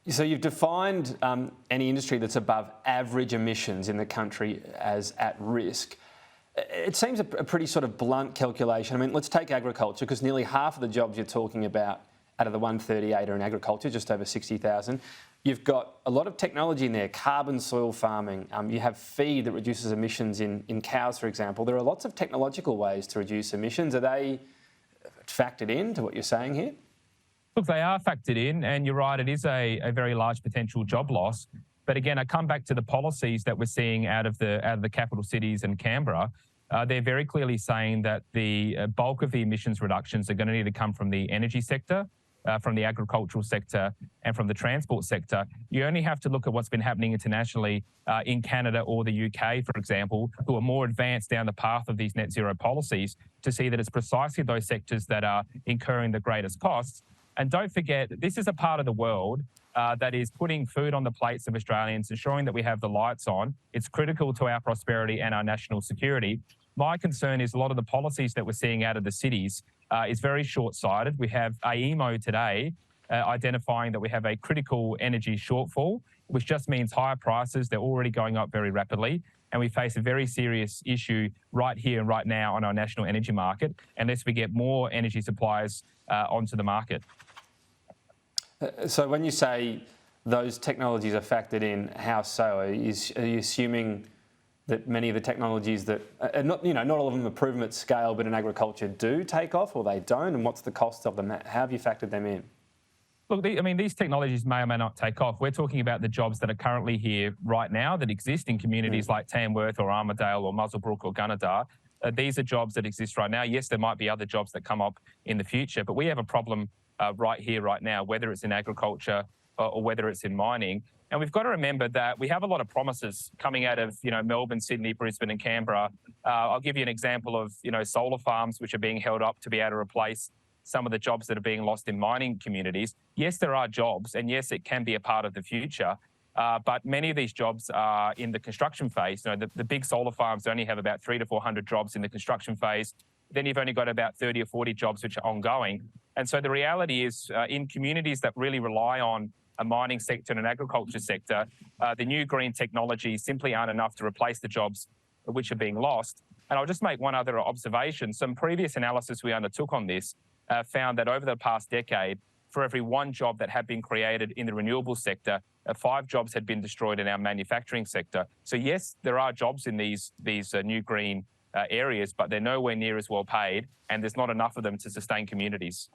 So you've defined any industry that's above average emissions in the country as at risk. It seems a pretty sort of blunt calculation. I mean, let's take agriculture, because nearly half of the jobs you're talking about out of the 138 are in agriculture, just over 60,000. You've got a lot of technology in there, carbon soil farming. You have feed that reduces emissions in cows, for example. There are lots of technological ways to reduce emissions. Are they factored in to what you're saying here? Look, they are factored in, and you're right, it is a very large potential job loss. But again, I come back to the policies that we're seeing out of the capital cities and Canberra. They're very clearly saying that the bulk of the emissions reductions are going to need to come from the energy sector, from the agricultural sector, and from the transport sector. You only have to look at what's been happening internationally in Canada or the UK, for example, who are more advanced down the path of these net zero policies, to see that it's precisely those sectors that are incurring the greatest costs. And don't forget, this is a part of the world that is putting food on the plates of Australians, ensuring that we have the lights on. It's critical to our prosperity and our national security. My concern is a lot of the policies that we're seeing out of the cities is very short-sighted. We have AEMO today identifying that we have a critical energy shortfall, which just means higher prices. They're already going up very rapidly. And we face a very serious issue right here and right now on our national energy market, unless we get more energy suppliers onto the market. So when you say those technologies are factored in, how so? Are you assuming that many of the technologies that, not all of them are proven at scale, but in agriculture do take off, or they don't? And what's the cost of them? How have you factored them in? Look, these technologies may or may not take off. We're talking about the jobs that are currently here right now that exist in communities like Tamworth or Armidale or Muswellbrook or Gunnedah. These are jobs that exist right now. Yes, there might be other jobs that come up in the future, but we have a problem right here, right now, whether it's in agriculture or whether it's in mining. And we've got to remember that we have a lot of promises coming out of, Melbourne, Sydney, Brisbane and Canberra. I'll give you an example of, solar farms which are being held up to be able to replace some of the jobs that are being lost in mining communities. Yes, there are jobs, and yes, it can be a part of the future. But many of these jobs are in the construction phase. The big solar farms only have about 300 to 400 jobs in the construction phase. Then you've only got about 30 or 40 jobs which are ongoing. And so the reality is in communities that really rely on a mining sector and an agriculture sector, the new green technologies simply aren't enough to replace the jobs which are being lost. And I'll just make one other observation. Some previous analysis we undertook on this found that over the past decade, for every one job that had been created in the renewable sector, 5 jobs had been destroyed in our manufacturing sector. So yes, there are jobs in these new green areas, but they're nowhere near as well paid, and there's not enough of them to sustain communities.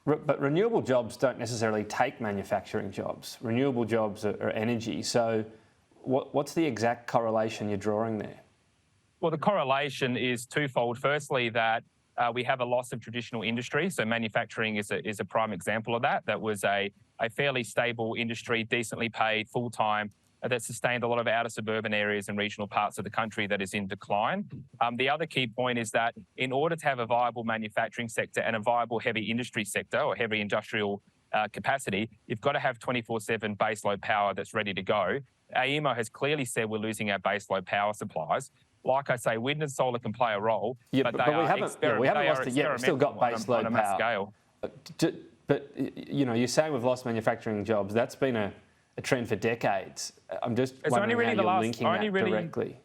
But renewable jobs don't necessarily take manufacturing jobs. Renewable jobs are energy. So what's the exact correlation you're drawing there? Well, the correlation is twofold. Firstly, that we have a loss of traditional industry. So manufacturing is a prime example of that. That was a fairly stable industry, decently paid, full-time, that sustained a lot of outer suburban areas and regional parts of the country that is in decline. The other key point is that in order to have a viable manufacturing sector and a viable heavy industry sector or heavy industrial capacity, you've got to have 24/7 baseload power that's ready to go. AEMO has clearly said we're losing our baseload power supplies. Like I say, wind and solar can play a role, but we haven't lost it yet. We've still got baseload power on a mass scale. But you're saying we've lost manufacturing jobs. That's been a trend for decades. I'm just wondering how you're linking that directly.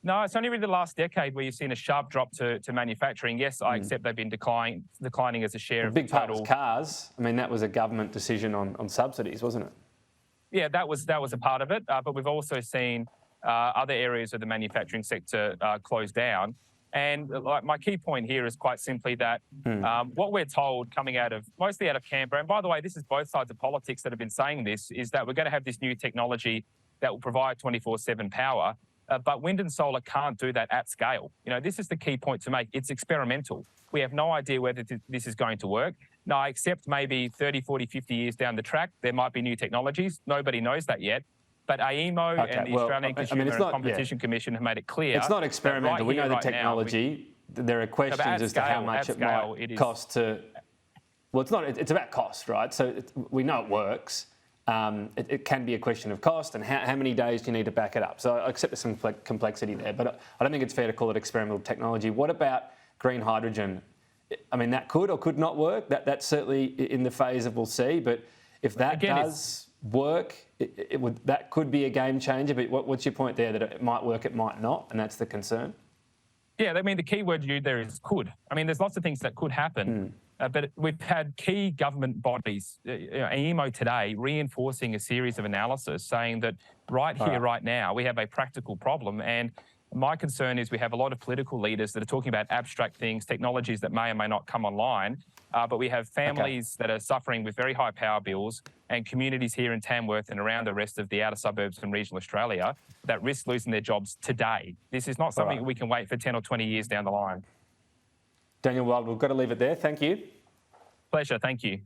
No, it's only really the last decade where you've seen a sharp drop to manufacturing. Yes, I accept they've been declining as a share of the total. A big part was cars. I mean, that was a government decision on subsidies, wasn't it? Yeah, that was a part of it. But we've also seen other areas of the manufacturing sector close down. And my key point here is quite simply that what we're told mostly out of Canberra, and by the way, this is both sides of politics that have been saying this, is that we're going to have this new technology that will provide 24/7 power, but wind and solar can't do that at scale. This is the key point to make. It's experimental. We have no idea whether this is going to work. Now, I accept maybe 30, 40, 50 years down the track, there might be new technologies. Nobody knows that yet. But AEMO and the Australian Consumer and Competition Commission have made it clear. It's not experimental. We know the technology. There are questions as to how much it might cost to... Well, it's not. It's about cost, right? So we know it works. It can be a question of cost and how many days do you need to back it up. So I accept there's some complexity there, but I don't think it's fair to call it experimental technology. What about green hydrogen? I mean, that could or could not work. That's certainly in the phase of we'll see, but If that Again, does work, that could be a game changer. But what's your point there, that it might work, it might not, and that's the concern? Yeah, I mean, the key word you used there is could. I mean, there's lots of things that could happen, but we've had key government bodies, AEMO today, reinforcing a series of analysis saying that right here, right now, we have a practical problem. And my concern is we have a lot of political leaders that are talking about abstract things, technologies that may or may not come online, but we have families that are suffering with very high power bills and communities here in Tamworth and around the rest of the outer suburbs and regional Australia that risk losing their jobs today. This is not something we can wait for 10 or 20 years down the line. Daniel Wild, we've got to leave it there. Thank you. Pleasure. Thank you.